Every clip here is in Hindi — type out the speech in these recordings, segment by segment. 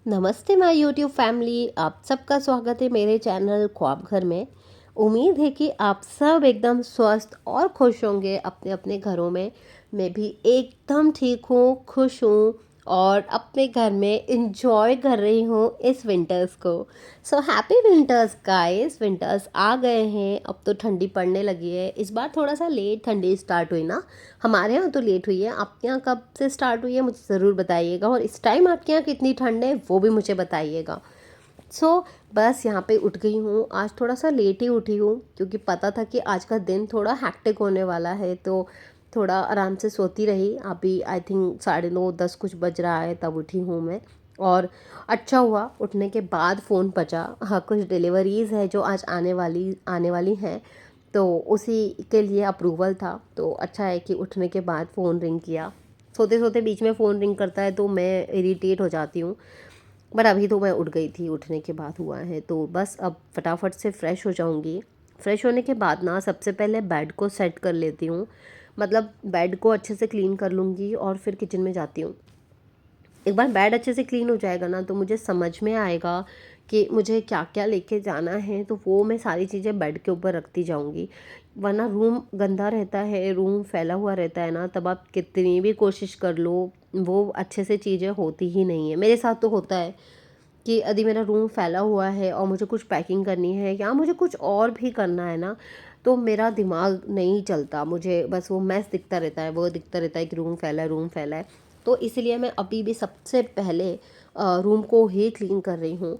नमस्ते माय यूट्यूब फैमिली, आप सबका स्वागत है मेरे चैनल ख्वाब घर में। उम्मीद है कि आप सब एकदम स्वस्थ और खुश होंगे अपने अपने घरों में। मैं भी एकदम ठीक हूँ, खुश हूँ और अपने घर में इंजॉय कर रही हूँ इस विंटर्स को। So happy winters guys, winters आ गए हैं, अब तो ठंडी पड़ने लगी है। इस बार थोड़ा सा लेट ठंडी स्टार्ट हुई ना, हमारे यहाँ तो लेट हुई है। आपके यहाँ कब से स्टार्ट हुई है मुझे ज़रूर बताइएगा, और इस टाइम आपके यहाँ कितनी ठंड है वो भी मुझे बताइएगा। बस यहाँ पे उठ गई हूँ, आज थोड़ा सा लेट ही उठी हूँ क्योंकि पता था कि आज का दिन थोड़ा हैक्टिक होने वाला है, तो थोड़ा आराम से सोती रही। अभी आई थिंक 9:30-10 कुछ बज रहा है तब उठी हूँ मैं। और अच्छा हुआ उठने के बाद फ़ोन बजा। हाँ, कुछ डिलीवरीज़ है जो आज आने वाली हैं, तो उसी के लिए अप्रूवल था, तो अच्छा है कि उठने के बाद फ़ोन रिंग किया। सोते सोते बीच में फ़ोन रिंग करता है तो मैं इरिटेट हो जाती हूँ, बट अभी तो मैं उठ गई थी, उठने के बाद हुआ है। तो बस अब फटाफट से फ़्रेश हो जाऊँगी। फ़्रेश होने के बाद ना सबसे पहले बेड को सेट कर लेती हूँ, मतलब बेड को अच्छे से क्लीन कर लूँगी और फिर किचन में जाती हूँ। एक बार बेड अच्छे से क्लीन हो जाएगा ना तो मुझे समझ में आएगा कि मुझे क्या क्या लेके जाना है, तो वो मैं सारी चीज़ें बेड के ऊपर रखती जाऊंगी। वरना रूम गंदा रहता है, रूम फैला हुआ रहता है ना, तब आप कितनी भी कोशिश कर लो वो अच्छे से चीज़ें होती ही नहीं है। मेरे साथ तो होता है कि यदि मेरा रूम फैला हुआ है और मुझे कुछ पैकिंग करनी है या मुझे कुछ और भी करना है ना, तो मेरा दिमाग नहीं चलता, मुझे बस वो मैस दिखता रहता है, वो दिखता रहता है कि रूम फैला है, रूम फैला है। तो इसलिए मैं अभी भी सबसे पहले रूम को ही क्लीन कर रही हूँ।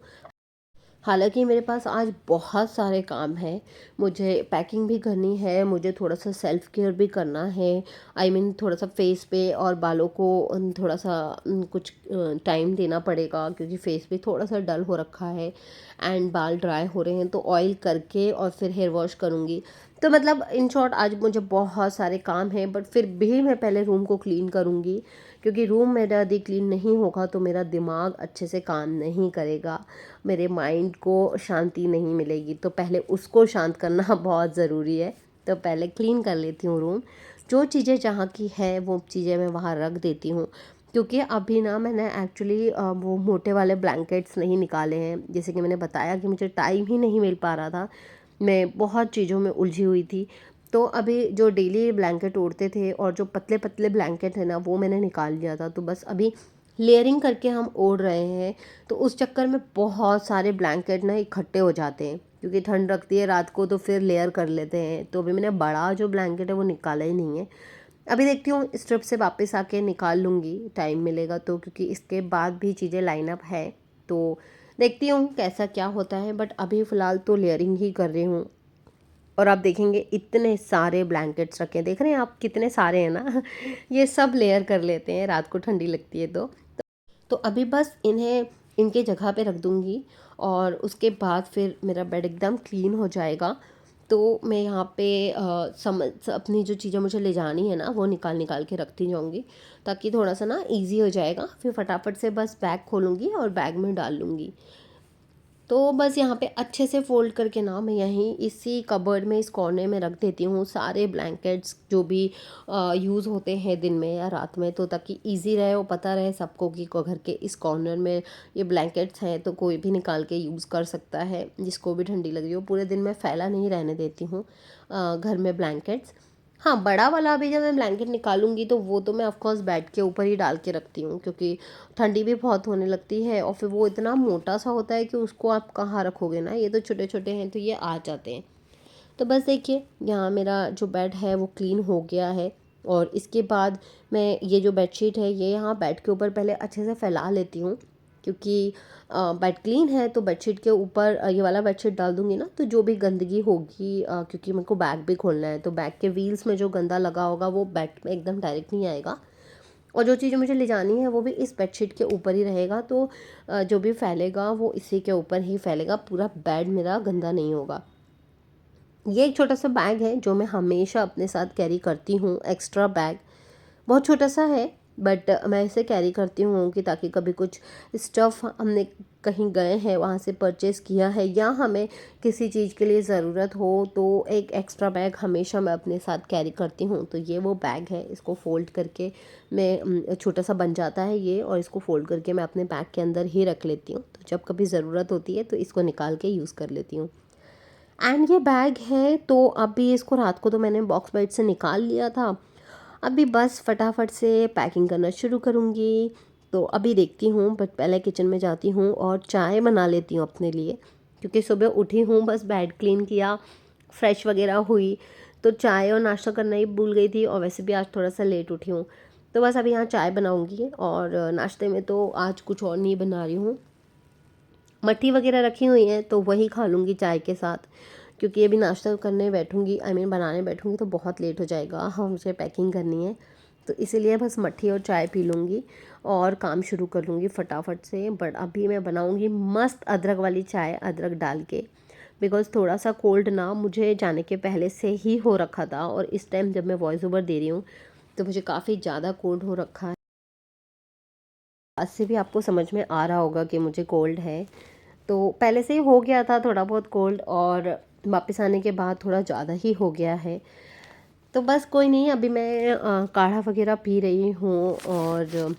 हालांकि मेरे पास आज बहुत सारे काम हैं, मुझे पैकिंग भी करनी है, मुझे थोड़ा सा सेल्फ केयर भी करना है। थोड़ा सा फेस पे और बालों को थोड़ा सा कुछ टाइम देना पड़ेगा क्योंकि फेस भी थोड़ा सा डल हो रखा है एंड बाल ड्राई हो रहे हैं, तो ऑयल करके और फिर हेयर वॉश करूँगी। तो मतलब इन शॉर्ट आज मुझे बहुत सारे काम हैं, बट फिर भी मैं पहले रूम को क्लीन करूँगी क्योंकि रूम मेरा यदि क्लीन नहीं होगा तो मेरा दिमाग अच्छे से काम नहीं करेगा, मेरे माइंड को शांति नहीं मिलेगी। तो पहले उसको शांत करना बहुत ज़रूरी है। तो पहले क्लीन कर लेती हूँ रूम, जो चीज़ें जहाँ की है वो चीज़ें मैं वहाँ रख देती हूँ। क्योंकि अभी ना मैंने एक्चुअली वो मोटे वाले ब्लैंकेट्स नहीं निकाले हैं, जैसे कि मैंने बताया कि मुझे टाइम ही नहीं मिल पा रहा था, मैं बहुत चीज़ों में उलझी हुई थी। तो अभी जो डेली ब्लैंकेट ओढ़ते थे और जो पतले पतले ब्लैंकेट है ना वो मैंने निकाल लिया था, तो बस अभी लेयरिंग करके हम ओढ़ रहे हैं। तो उस चक्कर में बहुत सारे ब्लैंकेट ना इकट्ठे हो जाते हैं क्योंकि ठंड लगती है रात को, तो फिर लेयर कर लेते हैं। तो अभी मैंने बड़ा जो ब्लैंकेट है वो निकाला ही नहीं है। अभी देखती हूँ इस ट्रिप से वापस आके निकाल लूँगी, टाइम मिलेगा तो, क्योंकि इसके बाद भी चीज़ें लाइन अप है। तो देखती हूँ कैसा क्या होता है, बट अभी फ़िलहाल तो लेयरिंग ही कर रही हूँ। और आप देखेंगे इतने सारे ब्लैंकेट्स रखे हैं, देख रहे हैं आप कितने सारे हैं ना ये सब लेयर कर लेते हैं, रात को ठंडी लगती है तो अभी बस इन्हें इनके जगह पे रख दूँगी और उसके बाद फिर मेरा बेड एकदम क्लीन हो जाएगा। तो मैं यहाँ पे अपनी जो चीज़ें मुझे ले जानी है ना वो निकाल निकाल के रखती जाऊँगी, ताकि थोड़ा सा ना इजी हो जाएगा। फिर फटाफट से बस बैग खोलूँगी और बैग में डाल लूँगी। तो बस यहाँ पे अच्छे से फ़ोल्ड करके ना मैं यहीं इसी कबर्ड में इस कॉर्नर में रख देती हूँ सारे ब्लैंकेट्स जो भी यूज़ होते हैं दिन में या रात में, तो ताकि इजी रहे, वो पता रहे सबको कि घर के इस कॉर्नर में ये ब्लैंकेट्स हैं, तो कोई भी निकाल के यूज़ कर सकता है जिसको भी ठंडी लग रही हो। पूरे दिन मैं फैला नहीं रहने देती हूँ घर में ब्लैंकेट्स। हाँ, बड़ा वाला अभी जब मैं ब्लैंकेट निकालूंगी तो वो तो मैं ऑफ कोर्स बेड के ऊपर ही डाल के रखती हूँ, क्योंकि ठंडी भी बहुत होने लगती है और फिर वो इतना मोटा सा होता है कि उसको आप कहाँ रखोगे ना, ये तो छोटे छोटे हैं तो ये आ जाते हैं। तो बस देखिए यहाँ मेरा जो बेड है वो क्लीन हो गया है। और इसके बाद मैं ये जो बेडशीट है ये यहाँ बेड के ऊपर पहले अच्छे से फैला लेती हूँ, क्योंकि बेड क्लीन है तो बेडशीट के ऊपर ये वाला बेडशीट डाल दूँगी ना, तो जो भी गंदगी होगी, क्योंकि मेरे को बैग भी खोलना है, तो बैग के व्हील्स में जो गंदा लगा होगा वो बेड में एकदम डायरेक्ट नहीं आएगा। और जो चीज़ मुझे ले जानी है वो भी इस बेडशीट के ऊपर ही रहेगा, तो जो भी फैलेगा वो इसी के ऊपर ही फैलेगा, पूरा बेड मेरा गंदा नहीं होगा। ये एक छोटा सा बैग है जो मैं हमेशा अपने साथ कैरी करती हूँ, एक्स्ट्रा बैग, बहुत छोटा सा है बट मैं इसे कैरी करती हूँ कि ताकि कभी कुछ स्टफ़ हमने कहीं गए हैं वहाँ से परचेज़ किया है या हमें किसी चीज़ के लिए ज़रूरत हो तो एक एक्स्ट्रा बैग हमेशा मैं अपने साथ कैरी करती हूँ। तो ये वो बैग है, इसको फ़ोल्ड करके मैं छोटा सा बन जाता है ये, और इसको फ़ोल्ड करके मैं अपने बैग के अंदर ही रख लेती हूँ। तो जब कभी ज़रूरत होती है तो इसको निकाल के यूज़ कर लेती हूँ। एंड ये बैग है तो अभी इसको रात को तो मैंने बॉक्स बेड से निकाल लिया था। अभी बस फटाफट से पैकिंग करना शुरू करूँगी। तो अभी देखती हूँ, बट पहले किचन में जाती हूँ और चाय बना लेती हूँ अपने लिए, क्योंकि सुबह उठी हूँ, बस बेड क्लीन किया, फ्रेश वगैरह हुई, तो चाय और नाश्ता करना ही भूल गई थी, और वैसे भी आज थोड़ा सा लेट उठी हूँ। तो बस अभी यहाँ चाय बनाऊँगी, और नाश्ते में तो आज कुछ और नहीं बना रही हूँ। मट्ठी वगैरह रखी हुई हैं तो वही खा लूँगी चाय के साथ, क्योंकि अभी नाश्ता करने बैठूँगी, आई मीन बनाने बैठूँगी तो बहुत लेट हो जाएगा। हाँ, मुझे पैकिंग करनी है, तो इसीलिए बस मट्ठी और चाय पी लूँगी और काम शुरू कर लूँगी फटाफट से। बट अभी मैं बनाऊँगी मस्त अदरक वाली चाय, अदरक डाल के, बिकॉज़ थोड़ा सा कोल्ड ना मुझे जाने के पहले से ही हो रखा था, और इस टाइम जब मैं वॉइस ओवर दे रही हूँ तो मुझे काफ़ी ज़्यादा कोल्ड हो रखा है। आज से भी आपको समझ में आ रहा होगा कि मुझे कोल्ड है। तो पहले से ही हो गया था थोड़ा बहुत कोल्ड, और वापस आने के बाद थोड़ा ज़्यादा ही हो गया है। तो बस कोई नहीं, अभी मैं काढ़ा वगैरह पी रही हूँ, और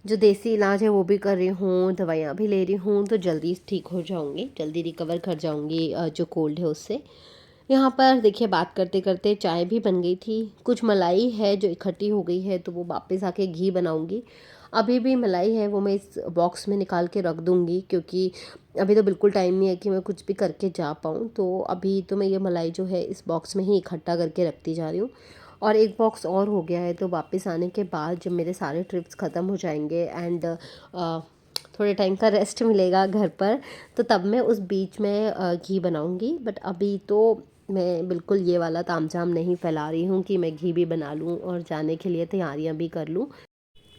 जो देसी इलाज है वो भी कर रही हूँ, दवाइयाँ भी ले रही हूँ, तो जल्दी ठीक हो जाऊँगी, जल्दी रिकवर कर जाऊँगी जो कोल्ड है उससे। यहाँ पर देखिए बात करते करते चाय भी बन गई थी, कुछ मलाई है जो इकट्ठी हो गई है तो वो वापस आके घी बनाऊँगी। अभी भी मलाई है वो मैं इस बॉक्स में निकाल के रख दूँगी, क्योंकि अभी तो बिल्कुल टाइम नहीं है कि मैं कुछ भी करके जा पाऊँ। तो अभी तो मैं ये मलाई जो है इस बॉक्स में ही इकट्ठा करके रखती जा रही हूँ, और एक बॉक्स और हो गया है। तो वापस आने के बाद जब मेरे सारे ट्रिप्स ख़त्म हो जाएंगे एंड थोड़े टाइम का रेस्ट मिलेगा घर पर, तो तब मैं उस बीच में घी बनाऊँगी। बट अभी तो मैं बिल्कुल ये वाला तामझाम नहीं फैला रही हूँ कि मैं घी भी बना लूँ और जाने के लिए तैयारियाँ भी कर लूँ,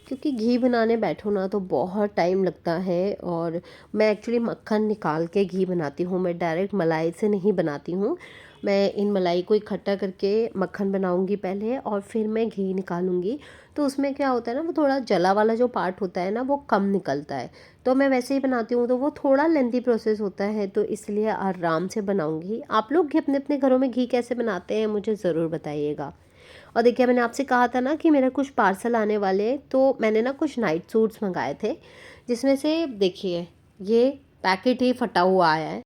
क्योंकि घी बनाने बैठो ना तो बहुत टाइम लगता है। और मैं एक्चुअली मक्खन निकाल के घी बनाती हूँ, मैं डायरेक्ट मलाई से नहीं बनाती हूँ। मैं इन मलाई को इकट्ठा करके मक्खन बनाऊँगी पहले, और फिर मैं घी निकालूँगी। तो उसमें क्या होता है ना, वो थोड़ा जला वाला जो पार्ट होता है ना वो कम निकलता है। तो मैं वैसे ही बनाती हूँ तो वो थोड़ा लेंथी प्रोसेस होता है, तो इसलिए आराम से बनाऊँगी। आप लोग भी अपने अपने घरों में घी कैसे बनाते हैं मुझे ज़रूर बताइएगा। और देखिए मैंने आपसे कहा था ना कि मेरा कुछ पार्सल आने वाले, तो मैंने ना कुछ नाइट सूट्स मंगाए थे, जिसमें से देखिए ये पैकेट ही फटा हुआ आया है।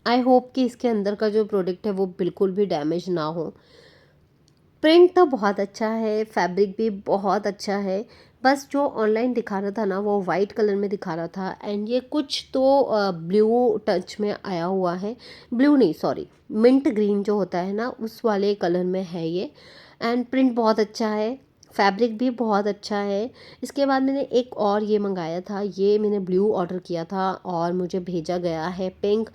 आई होप कि इसके अंदर का जो प्रोडक्ट है वो बिल्कुल भी डैमेज ना हो। प्रिंट तो बहुत अच्छा है, फैब्रिक भी बहुत अच्छा है, बस जो ऑनलाइन दिखा रहा था ना वो वाइट कलर में दिखा रहा था, एंड ये कुछ तो ब्लू टच में आया हुआ है। ब्लू नहीं, सॉरी, मिंट ग्रीन जो होता है ना उस वाले कलर में है ये। एंड प्रिंट बहुत अच्छा है, फैब्रिक भी बहुत अच्छा है। इसके बाद मैंने एक और ये मंगाया था, ये मैंने ब्लू ऑर्डर किया था और मुझे भेजा गया है पिंक।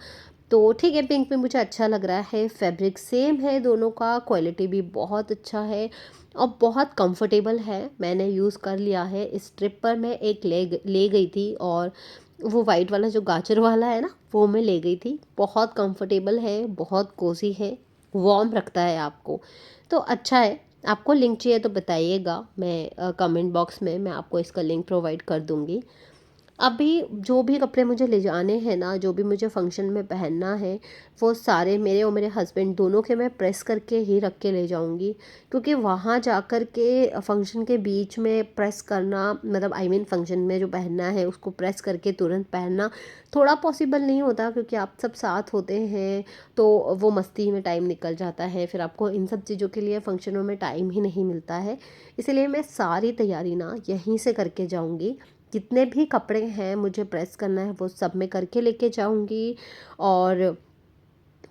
तो ठीक है, पिंक में मुझे अच्छा लग रहा है, फैब्रिक सेम है दोनों का, क्वालिटी भी बहुत अच्छा है और बहुत कंफर्टेबल है। मैंने यूज़ कर लिया है। इस ट्रिप पर मैं एक ले गई थी, और वो वाइट वाला जो गाजर वाला है ना वो मैं ले गई थी। बहुत कंफर्टेबल है, बहुत कोजी है, वार्म रखता है आपको, तो अच्छा है। आपको लिंक चाहिए तो बताइएगा, मैं कमेंट बॉक्स में मैं आपको इसका लिंक प्रोवाइड कर दूँगी। अभी जो भी कपड़े मुझे ले जाने हैं ना, जो भी मुझे फंक्शन में पहनना है, वो सारे मेरे और मेरे हस्बैंड दोनों के मैं प्रेस करके ही रख के ले जाऊंगी, क्योंकि वहाँ जाकर के फंक्शन के बीच में प्रेस करना, मतलब आई मीन फंक्शन में जो पहनना है उसको प्रेस करके तुरंत पहनना थोड़ा पॉसिबल नहीं होता, क्योंकि आप सब साथ होते हैं तो वो मस्ती में टाइम निकल जाता है, फिर आपको इन सब चीज़ों के लिए फंक्शनों में टाइम ही नहीं मिलता है। इसलिए मैं सारी तैयारी ना यहीं से करके जाऊंगी। जितने भी कपड़े हैं मुझे प्रेस करना है वो सब मैं करके लेके जाऊंगी, और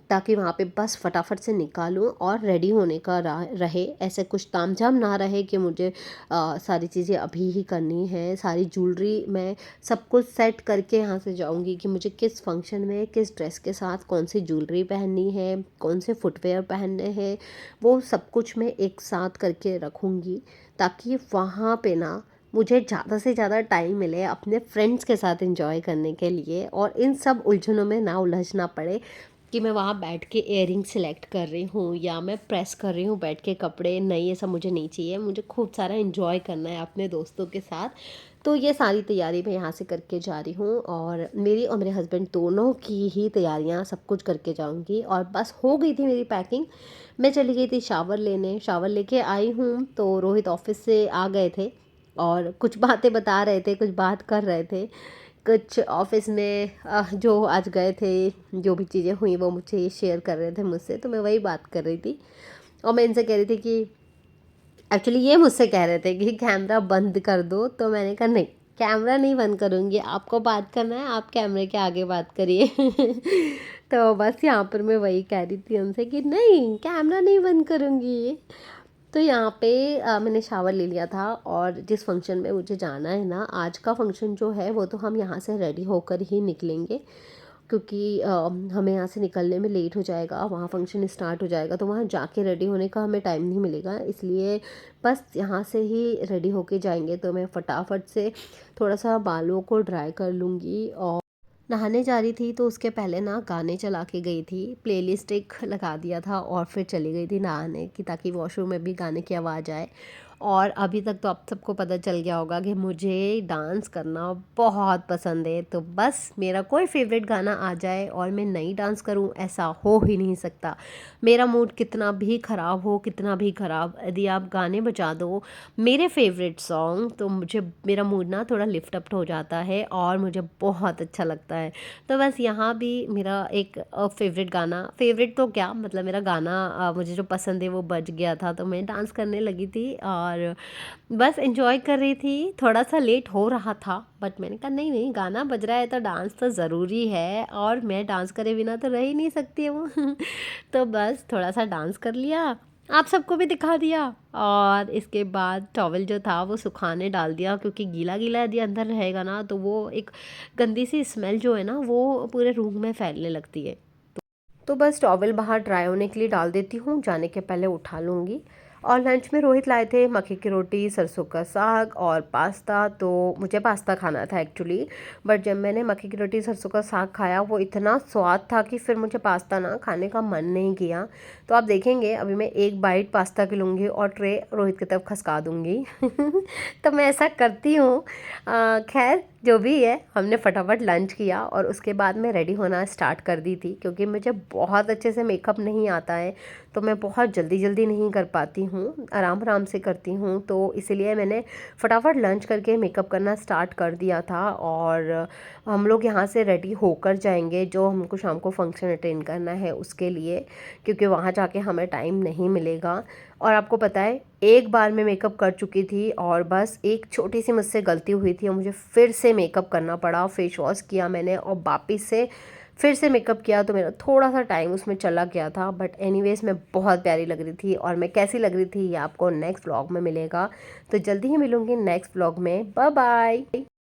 ताकि वहाँ पे बस फटाफट से निकालूं और रेडी होने का रहे, ऐसे कुछ तामझाम ना रहे कि मुझे सारी चीज़ें अभी ही करनी है। सारी ज्वेलरी मैं सब कुछ सेट करके यहाँ से जाऊंगी कि मुझे किस फंक्शन में किस ड्रेस के साथ कौन सी ज्वेलरी पहननी है, कौन से फुटवेयर पहनने हैं, वो सब कुछ मैं एक साथ करके रखूँगी, ताकि वहाँ पे ना मुझे ज़्यादा से ज़्यादा टाइम मिले अपने फ्रेंड्स के साथ एंजॉय करने के लिए, और इन सब उलझनों में ना उलझना पड़े। कि मैं वहाँ बैठ के इयररिंग सेलेक्ट कर रही हूँ या मैं प्रेस कर रही हूँ बैठ के कपड़े, नहीं, ये सब मुझे नहीं चाहिए। मुझे खूब सारा एंजॉय करना है अपने दोस्तों के साथ। तो ये सारी तैयारी मैं यहाँ से करके जा रही हूँ, और मेरी और मेरे हस्बैंड दोनों की ही तैयारियाँ सब कुछ करके जाऊँगी। और बस हो गई थी मेरी पैकिंग। मैं चली गई थी शावर लेने, शावर लेके आई हूँ तो रोहित ऑफिस से आ गए थे और कुछ बातें बता रहे थे, कुछ बात कर रहे थे। कुछ ऑफिस में जो आज गए थे, जो भी चीज़ें हुई वो मुझे शेयर कर रहे थे मुझसे, तो मैं वही बात कर रही थी। और मैं इनसे कह रही थी कि एक्चुअली ये मुझसे कह रहे थे कि कैमरा बंद कर दो, तो मैंने कहा नहीं, कैमरा नहीं बंद करूँगी, आपको बात करना है आप कैमरे के आगे बात करिए। तो बस यहाँ पर मैं वही कह रही थी उनसे कि नहीं, कैमरा नहीं बंद करूँगी। तो यहाँ पे मैंने शावर ले लिया था, और जिस फंक्शन में मुझे जाना है ना, आज का फंक्शन जो है वो तो हम यहाँ से रेडी होकर ही निकलेंगे, क्योंकि हमें यहाँ से निकलने में लेट हो जाएगा, वहाँ फंक्शन स्टार्ट हो जाएगा, तो वहाँ जाके रेडी होने का हमें टाइम नहीं मिलेगा। इसलिए बस यहाँ से ही रेडी होके जाएंगे। तो मैं फटाफट से थोड़ा सा बालों को ड्राई कर लूँगी, और नहाने जा रही थी तो उसके पहले ना गाने चला के गई थी, प्लेलिस्ट एक लगा दिया था और फिर चली गई थी नहाने की, ताकि वॉशरूम में भी गाने की आवाज़ आए। और अभी तक तो आप सबको पता चल गया होगा कि मुझे डांस करना बहुत पसंद है। तो बस मेरा कोई फेवरेट गाना आ जाए और मैं नहीं डांस करूं, ऐसा हो ही नहीं सकता। मेरा मूड कितना भी ख़राब हो, कितना भी ख़राब, यदि आप गाने बजा दो मेरे फेवरेट सॉन्ग, तो मुझे मेरा मूड ना थोड़ा लिफ्ट अप हो जाता है और मुझे बहुत अच्छा लगता है। तो बस यहाँ भी मेरा एक फेवरेट गाना, फेवरेट तो क्या मतलब, मेरा गाना मुझे जो पसंद है वो बज गया था, तो मैं डांस करने लगी थी और बस एंजॉय कर रही थी। थोड़ा सा लेट हो रहा था, बट मैंने कहा नहीं नहीं, गाना बज रहा है तो डांस तो ज़रूरी है, और मैं डांस करे बिना तो रह ही नहीं सकती हूँ। तो बस थोड़ा सा डांस कर लिया, आप सबको भी दिखा दिया, और इसके बाद टॉवल जो था वो सुखाने डाल दिया, क्योंकि गीला गीला यदि अंदर रहेगा ना तो वो एक गंदी सी स्मेल जो है ना वो पूरे रूम में फैलने लगती है। तो बस टॉवल बाहर ड्राई होने के लिए डाल देती हूँ, जाने के पहले उठा लूँगी। और लंच में रोहित लाए थे मक्की की रोटी, सरसों का साग और पास्ता। तो मुझे पास्ता खाना था एक्चुअली, बट जब मैंने मक्की की रोटी सरसों का साग खाया वो इतना स्वाद था कि फिर मुझे पास्ता ना खाने का मन नहीं किया। तो आप देखेंगे अभी मैं एक बाइट पास्ता की लूँगी और ट्रे रोहित की तरफ खसका दूँगी। तो मैं ऐसा करती हूँ। खैर जो भी है, हमने फटाफट लंच किया और उसके बाद मैं रेडी होना स्टार्ट कर दी थी, क्योंकि मुझे बहुत अच्छे से मेकअप नहीं आता है, तो मैं बहुत जल्दी जल्दी नहीं कर पाती हूँ, आराम आराम से करती हूँ। तो इसीलिए मैंने फटाफट लंच करके मेकअप करना स्टार्ट कर दिया था। और हम लोग यहाँ से रेडी होकर जाएंगे, जो हमको शाम को फंक्शन अटेंड करना है उसके लिए, क्योंकि वहाँ जाके हमें टाइम नहीं मिलेगा। और आपको पता है, एक बार मैं मेकअप कर चुकी थी और बस एक छोटी सी मुझसे गलती हुई थी और मुझे फिर से मेकअप करना पड़ा। फेस वॉश किया मैंने और वापस से फिर से मेकअप किया, तो मेरा थोड़ा सा टाइम उसमें चला गया था, बट एनीवेज मैं बहुत प्यारी लग रही थी। और मैं कैसी लग रही थी ये आपको नेक्स्ट व्लॉग में मिलेगा। तो जल्दी ही मिलूँगी नेक्स्ट व्लॉग में। Bye bye.